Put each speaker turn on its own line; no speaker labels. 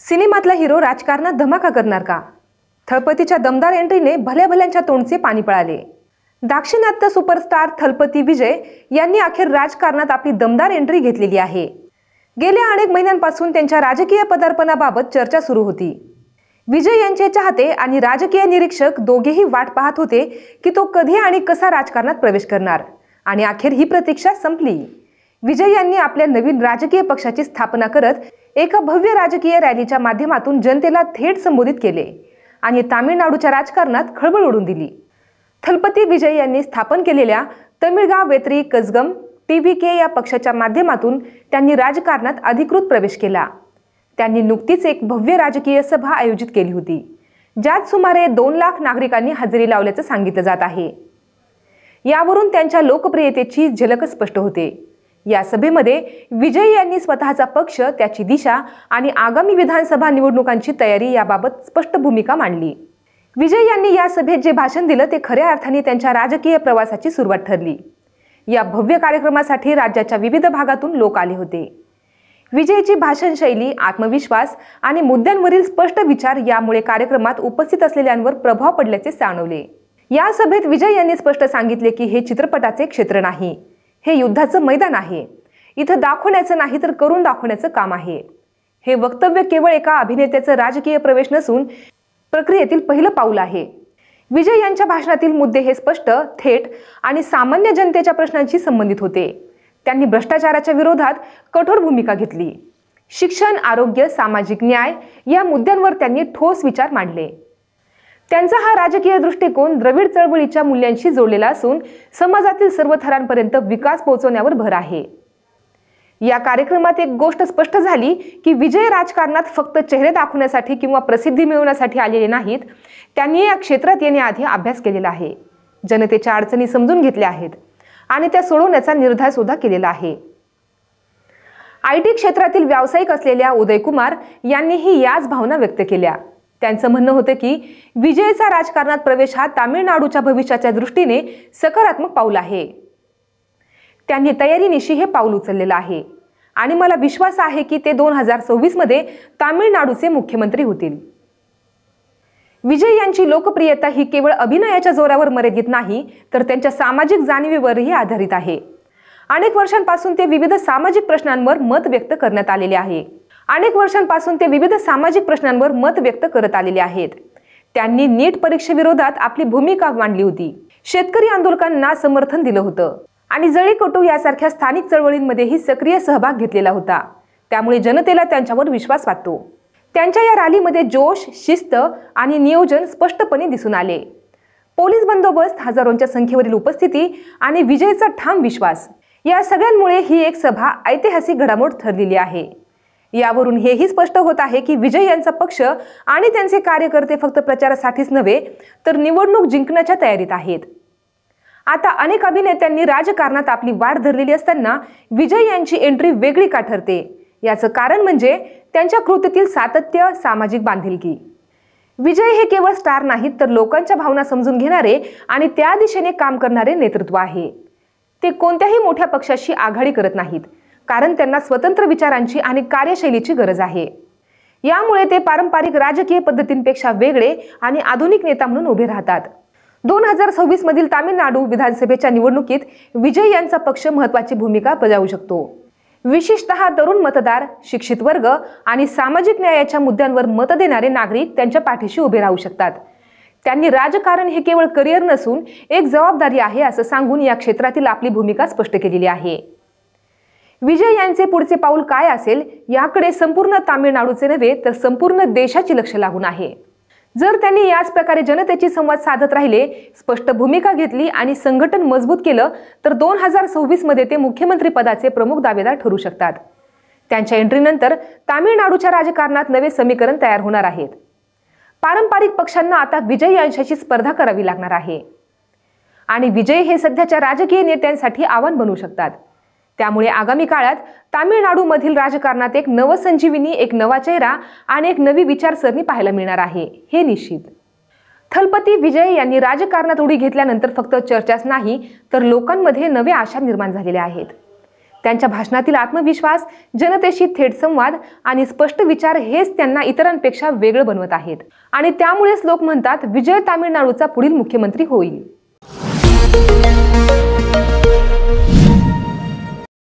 सिनेमातला hero राजकारणात धमाका करणार का? थळपतीच्या दमदार एंट्रीने भल्या भल्यांच्या तोंडचे पाणी पळाले। दाक्षिणात्य सुपरस्टार थलपती विजय यांनी अखेर राजकारणात आपली दमदार एंट्री घेतलेली आहे। गेल्या अनेक महिन्यांपासून त्यांच्या राजकीय पदार्पणाबाबत चर्चा सुरू होती। विजय यांचे चाहते आणि राजकीय निरीक्षक दोघेही वाट पाहत होते की तो कधी आणि कसा राजकारणात प्रवेश करणार, आणि अखेर ही प्रतीक्षा संपली। विजय यांनी आपल्या नवीन राजकीय पक्षाची स्थापना करत एका भव्य राजकीय रॅलीच्या माध्यमातून जनतेला थेट संबोधित केले आणि तामिळनाडूच्या राजकारणात खळबळ उडवून दिली। थलपती विजय यांनी स्थापन केलेल्या तमिळगाव वेत्री कझगम TVK या पक्षाच्या माध्यमातून त्यांनी राजकारणात अधिकृत प्रवेश केला। त्यांनी नुकतीच एक भव्य राजकीय सभा आयोजित केली होती, ज्यात सुमारे 2 लाख नागरिकांनी हजेरी लावल्याचं सांगितलं जात आहे। यावरून त्यांच्या लोकप्रियतेची झलक स्पष्ट होते। या सभेमध्ये विजय यांनी स्वतःचा पक्ष, त्याची दिशा आणि आगामी विधानसभा निवडणुकांची तयारी याबाबत स्पष्ट भूमिका मांडली। विजय यांनी या सभेत जे भाषण दिलं ते खऱ्या अर्थाने त्यांच्या राजकीय प्रवासाची सुरुवात ठरली। या भव्य कार्यक्रमासाठी राज्याच्या विविध भागातून लोक आले होते। विजयची भाषण शैली, आत्मविश्वास आणि मुद्द्यांवरील स्पष्ट विचार यामुळे कार्यक्रमात उपस्थित असलेल्यांवर प्रभाव पडल्याचे जाणवले। या सभेत विजय यांनी स्पष्ट सांगितले की हे चित्रपटाचे क्षेत्र नाही, हे युद्धाचं मैदान आहे। इथं दाखवण्याचं नाही तर करून दाखवण्याचं काम आहे। हे वक्तव्य केवळ एका अभिनेत्याचं राजकीय प्रवेश नसून प्रक्रियेतील पहिलं पाऊल आहे। विजय यांच्या भाषणातील मुद्दे हे स्पष्ट, थेट आणि सामान्य जनतेच्या प्रश्नांशी संबंधित होते। त्यांनी भ्रष्टाचाराच्या विरोधात कठोर भूमिका घेतली। शिक्षण, आरोग्य, सामाजिक न्याय या मुद्द्यांवर त्यांनी ठोस विचार मांडले। त्यांचा हा राजकीय दृष्टिकोन द्रविड चळवळीच्या मूल्यांशी जोडलेला असून समाजातील सर्व थरांपर्यंत विकास पोहोचवण्यावर भर आहे। या कार्यक्रमात एक गोष्ट स्पष्ट झाली की विजय राजकारणात फक्त चेहरे दाखवण्यासाठी किंवा प्रसिद्धी मिळवण्यासाठी आलेले नाहीत। त्यांनी या क्षेत्रात येण्याआधी अभ्यास केलेला आहे, जनतेच्या अडचणी समजून घेतल्या आहेत आणि त्या सोडवण्याचा निर्धार सुद्धा केलेला आहे। IT क्षेत्रातील व्यावसायिक असलेल्या उदय कुमार यांनीही याच भावना व्यक्त केल्या। त्यांचं म्हणणं होतं की विजयचा राजकारणात प्रवेश हा तामिळनाडूच्या भविष्याच्या दृष्टीने सकारात्मक पाऊल आहे। त्यांनी तयारीनिशी हे पाऊल उचललेलं आहे आणि मला विश्वास आहे की ते 2026 मध्ये तामिळनाडूचे मुख्यमंत्री होतील। विजय यांची लोकप्रियता ही केवळ अभिनयाच्या जोरावर मर्यादित नाही, तर त्यांच्या सामाजिक जाणीवेवरही आधारित आहे। अनेक वर्षांपासून ते विविध सामाजिक प्रश्नांवर मत व्यक्त करत आलेले आहेत। त्यांनी नीट परीक्षेविरोधात आपली भूमिका मांडली होती, शेतकरी आंदोलकांना समर्थन दिलं होतं आणि जळीकटू यासारख्या स्थानिक चळवळींमध्येही सक्रिय सहभाग घेतलेला होता। त्यामुळे जनतेला त्यांच्यावर विश्वास वाटतो। त्यांच्या या रॅलीमध्ये जोश, शिस्त आणि नियोजन स्पष्टपणे दिसून आले। पोलीस बंदोबस्त, हजारोंच्या संख्येवरील उपस्थिती आणि विजयचा ठाम विश्वास या सगळ्यांमुळे ही एक सभा ऐतिहासिक घडामोड ठरलेली आहे। यावरून हेही स्पष्ट होत आहे की विजय यांचा पक्ष आणि त्यांचे कार्यकर्ते फक्त प्रचारासाठीच नव्हे, तर निवडणूक जिंकण्याच्या तयारीत आहेत। आता अनेक अभिनेत्यांनी राजकारणात आपली वाट धरलेली असताना विजय यांची एंट्री वेगळी का ठरते? याचं कारण म्हणजे त्यांच्या कृतीतील सातत्य, सामाजिक बांधिलकी। विजय हे केवळ स्टार नाहीत, तर लोकांच्या भावना समजून घेणारे आणि त्या दिशेने काम करणारे नेतृत्व आहे। ते कोणत्याही मोठ्या पक्षाशी आघाडी करत नाहीत, कारण त्यांना स्वतंत्र विचारांची आणि कार्यशैलीची गरज आहे। यामुळे ते पारंपरिक राजकीय पद्धतींपेक्षा वेगळे आणि आधुनिक नेता म्हणून उभे राहतात। 2026 मधील तामिळनाडू विधानसभेच्या निवडणुकीत विजय यांचा पक्ष महत्त्वाची भूमिका बजावू शकतो। विशेषतः तरुण मतदार, शिक्षित वर्ग आणि सामाजिक न्यायाच्या मुद्द्यांवर मत देणारे नागरिक त्यांच्या पाठीशी उभे राहू शकतात। त्यांनी राजकारण हे केवळ करिअर नसून एक जबाबदारी आहे असं सांगून या क्षेत्रातील आपली भूमिका स्पष्ट केलेली आहे। विजय यांचे पुढचे पाऊल काय असेल याकडे संपूर्ण तामिळनाडूचे नव्हे, तर संपूर्ण देशाचे लक्ष लागून आहे। जर त्यांनी याच प्रकारे जनतेची संवाद साधत राहिले, स्पष्ट भूमिका घेतली आणि संघटन मजबूत केलं, तर 2026 मध्ये ते मुख्यमंत्री पदाचे प्रमुख दावेदार ठरू शकतात। त्यांच्या एंट्रीनंतर तामिळनाडूच्या राजकारणात नवे समीकरण तयार होणार आहेत। पारंपरिक पक्षांना आता विजय यांच्याशी स्पर्धा करावी लागणार आहे आणि विजय हे सध्याच्या राजकीय नेत्यांसाठी आव्हान बनू शकतात। त्यामुळे आगामी काळात तामिळनाडूमधील राजकारणात एक नवसंजीवनी, एक नवा चेहरा आणि एक नवी विचारसरणी पाहायला मिळणार आहे, हे निश्चित। थलपती विजय यांनी राजकारणात उडी घेतल्यानंतर फक्त चर्चाच नाही, तर लोकांमध्ये नव्या आशा निर्माण झालेल्या आहेत। त्यांच्या भाषणातील आत्मविश्वास, जनतेशी थेट संवाद आणि स्पष्ट विचार हेच त्यांना इतरांपेक्षा वेगळं बनवत आहेत आणि त्यामुळेच लोक म्हणतात विजय तामिळनाडूचा पुढील मुख्यमंत्री होईल.